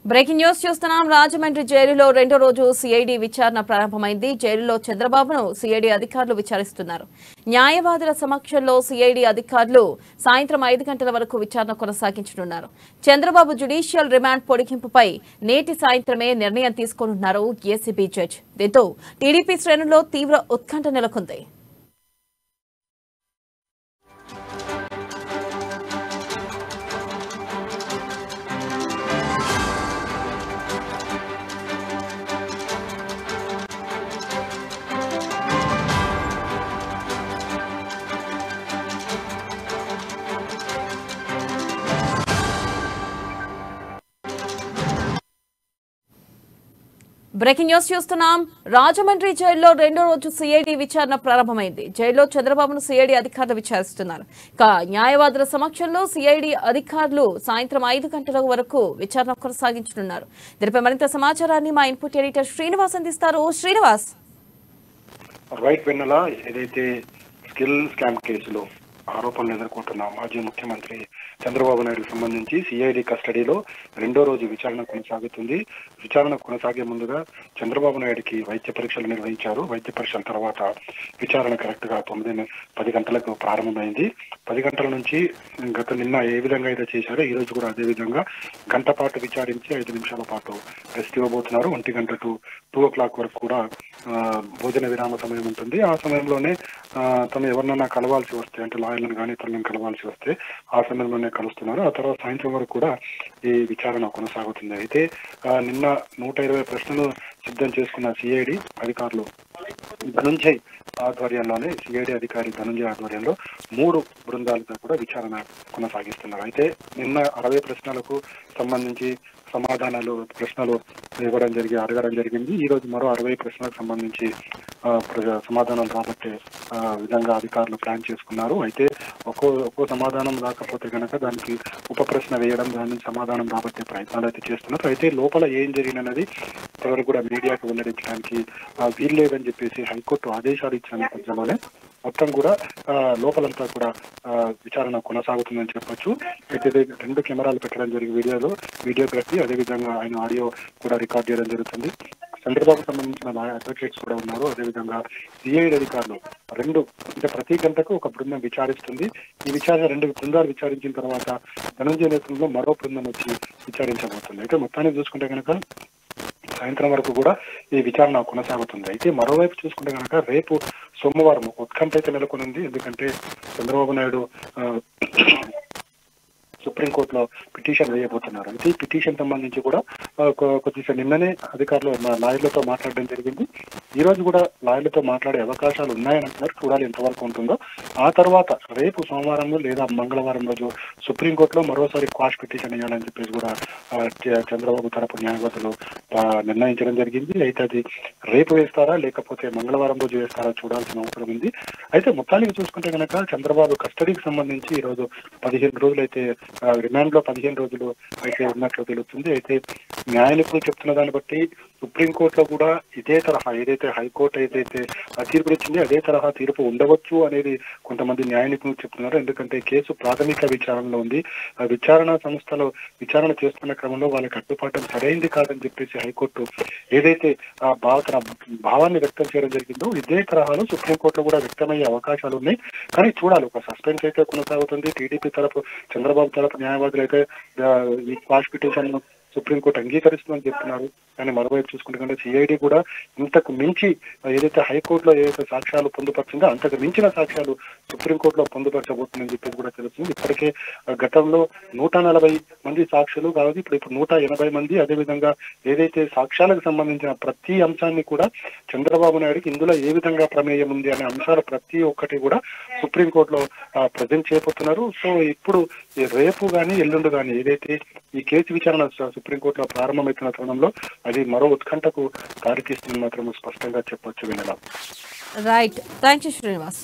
Breaking news చూస్తున్నాం. రాజమండ్రి జైలులో రెండో రోజు సిఐడి విచారణ ప్రారంభమైంది. జైలులో చంద్రబాబును సిఐడి అధికారులు విచారిస్తున్నారు. న్యాయవాదుల సమక్షంలో సిఐడి అధికారులు సాయంత్రం 5 గంటల వరకు విచారణ కొనసాగించనున్నారు. చంద్రబాబు జ్యుడిషియల్ రిమాండ్ పొడిగింపుపై నేటి సాయంత్రమే నిర్ణయం తీసుకోనున్నారు ఏసీబీ జడ్జి. దీంతో టీడీపీ శ్రేణుల్లో తీవ్ర ఉత్కంఠ నెలకొంది. బ్రేకింగ్ న్యూస్ చూస్తున్నాం. రాజమండ్రి జైల్లో రెండో రోజు సిఐడి విచారణ ప్రారంభమైంది. జైల్లో చంద్రబాబును సిఐడి అధికారులు విచారిస్తున్నారు. ఇక న్యాయవాదుల సమక్షంలో సిఐడి అధికారులు సాయంత్రం 5 గంటల వరకు విచారణ కొనసాగించనున్నారు. దీనిపై మరింత సమాచారాన్ని మా ఇన్పుట్ ఎడిటర్ శ్రీనివాస్ అందిస్తారు. శ్రీనివాస్. రైట్ వెన్నెల, ఏదైతే స్కిల్ స్కామ్ కేసులో ఆరోపణలు ఎదుర్కొంటున్న మాజీ ముఖ్యమంత్రి చంద్రబాబు నాయుడుకు సంబంధించి సిఐడి కస్టడీలో రెండో రోజు విచారణ కొనసాగుతుంది. విచారణ కొనసాగే ముందుగా చంద్రబాబు నాయుడుకి వైద్య పరీక్షలు నిర్వహించారు. వైద్య పరీక్షల తర్వాత విచారణ కరెక్ట్ గా 10 గంటలకు ప్రారంభమైంది. 10 గంటల నుంచి నిన్న ఏ విధంగా అయితే చేశారో ఈ రోజు కూడా అదే విధంగా గంట పాటు విచారించి 5 నిమిషాల పాటు రెస్ట్ ఇవ్వబోతున్నారు. 1 గంట టు 2 o'clock వరకు కూడా భోజన విరామ సమయం ఉంటుంది. ఆ సమయంలోనే తను ఎవరినైనా కలవాల్సి వస్తే, అంటే లాయర్లను కానీ ఇతరులను కలవాల్సి వస్తే ఆ సమయంలోనే కలుస్తున్నారు. ఆ తర్వాత సాయంత్రం వరకు కూడా ఈ విచారణ కొనసాగుతుంది. అయితే నిన్న 120 ప్రశ్నలు సిద్ధం చేసుకున్న సిఐడి అధికారులు ధనుంజయ్ ఆధ్వర్యంలోనే, సిఐడి అధికారి ధనుంజయ్ ఆధ్వర్యంలో 3 బృందాలతో కూడా విచారణ కొనసాగిస్తున్నారు. అయితే నిన్న 60 ప్రశ్నలకు సంబంధించి ప్రశ్నలు అడగడం జరిగింది. ఈ రోజు మరో 60 ప్రశ్నలకు సంబంధించి సమాధానం రాబట్టే విధంగా అధికారులు ప్లాన్ చేసుకున్నారు. అయితే ఒక్కో సమాధానం రాకపోతే కనుక దానికి ఉప ప్రశ్న వేయడం, దాని నుంచి సమాధానం రాబట్టే ప్రయత్నాలు అయితే చేస్తున్నారు. అయితే లోపల ఏం జరిగినది ఇప్పటివరకు కూడా మీడియాకు వెల్లడించడానికి వీల్లేదని చెప్పేసి హైకోర్టు ఆదేశాలు ఇచ్చిన నేపథ్యంలోనే మొత్తం కూడా లోపలంతా కూడా విచారణ కొనసాగుతుందని చెప్పొచ్చు. అయితే 2 కెమెరాలు పెట్టడం జరిగింది. వీడియోగ్రఫీ, అదేవిధంగా ఆయన ఆడియో కూడా రికార్డ్ చేయడం జరుగుతుంది. చంద్రబాబు సంబంధించిన అడ్వకేట్స్ కూడా ఉన్నారు. అదేవిధంగా సిఐడి అధికారులు అంటే ప్రతి గంటకు ఒక బృందం విచారిస్తుంది. ఈ విచారణ 2 బృందాలు విచారించిన తర్వాత ధనంజయ నేతృత్వంలో మరో బృందం వచ్చి విచారించబోతుంది. అయితే మొత్తాన్ని చూసుకుంటే కనుక సాయంత్రం వరకు కూడా ఈ విచారణ కొనసాగుతుంది. అయితే మరోవైపు చూసుకుంటే కనుక రేపు సోమవారం ఉత్కంఠ అయితే నెలకొనుంది. ఎందుకంటే చంద్రబాబు నాయుడు సుప్రీంకోర్టులో పిటిషన్ వేయబోతున్నారు. అయితే ఈ పిటిషన్ సంబంధించి కూడా కొద్దిసేపు నిన్ననే అధికారులు లాయర్లతో మాట్లాడడం జరిగింది. ఈ రోజు కూడా లాయర్లతో మాట్లాడే అవకాశాలు ఉన్నాయని అంటున్నారు. చూడాలి ఎంతవరకు ఉంటుందో. ఆ తర్వాత రేపు సోమవారం లేదా మంగళవారం రోజు సుప్రీంకోర్టులో మరోసారి క్వాష్ పిటిషన్ వేయాలని చెప్పేసి కూడా చంద్రబాబు తరపు న్యాయవాదులు నిర్ణయించడం జరిగింది. అయితే అది రేపు వేస్తారా లేకపోతే మంగళవారం రోజు వేస్తారా చూడాల్సిన అవసరం ఉంది. అయితే మొత్తానికి చూసుకుంటే కనుక చంద్రబాబు కస్టడీకి సంబంధించి ఈ రోజు 15 రోజులు అయితే రిమాండ్ లో 15 రోజులు అయితే ఉన్నట్లు తెలుస్తుంది. అయితే న్యాయ నిపుణులు చెప్తున్న దాన్ని బట్టి సుప్రీంకోర్టులో కూడా ఇదే తరహా, ఏదైతే హైకోర్టు ఏదైతే తీర్పు ఇచ్చింది అదే తరహా తీర్పు ఉండవచ్చు అనేది కొంతమంది న్యాయ నిపుణులు చెప్తున్నారు. ఎందుకంటే కేసు ప్రాథమిక విచారణలో ఉంది. విచారణ సంస్థలో విచారణ చేస్తున్న క్రమంలో వాళ్ళ కట్టుబాటు సరైంది కాదని చెప్పేసి హైకోర్టు ఏదైతే తన భావాన్ని వ్యక్తం చేయడం జరిగిందో ఇదే తరహాలో సుప్రీంకోర్టులో కూడా వ్యక్తమయ్యే అవకాశాలు ఉన్నాయి. కానీ చూడాలి, ఒక సస్పెన్స్ అయితే కొనసాగుతుంది. టీడీపీ తరపు చంద్రబాబు తరపు న్యాయవాదులు అయితే ఈ క్వాష్ పిటిషన్ సుప్రీంకోర్టు అంగీకరిస్తుందని చెప్తున్నారు. కానీ మరోవైపు చూసుకుంటే కనుక సిఐడి కూడా ఇంతకు మించి ఏదైతే హైకోర్టులో ఏదైతే సాక్ష్యాలు పొందుపరిచిందో అంతకు మించిన సాక్ష్యాలు సుప్రీంకోర్టులో పొందుపరచబోతుందని చెప్పేసి కూడా తెలుస్తుంది. ఇప్పటికే గతంలో 140 మంది సాక్షులు కాబట్టి ఇప్పుడు 180 మంది, అదేవిధంగా ఏదైతే సాక్ష్యాలకు సంబంధించిన ప్రతి అంశాన్ని కూడా చంద్రబాబు నాయుడుకి ఇందులో ఏ విధంగా ప్రమేయం ఉంది అనే అంశాలు ప్రతి ఒక్కటి కూడా సుప్రీంకోర్టులో ప్రజెంట్ చేయబోతున్నారు. సో ఇప్పుడు రేపు కానీ ఎల్లుండి కానీ ఏదైతే ఈ కేసు విచారణ సుప్రీంకోర్టులో ప్రారంభమవుతున్న తరుణంలో అది మరో ఉత్కంఠకు దారితీస్తుందని మాత్రం స్పష్టంగా చెప్పొచ్చు. వినడం రైట్. Thank you Srinivas.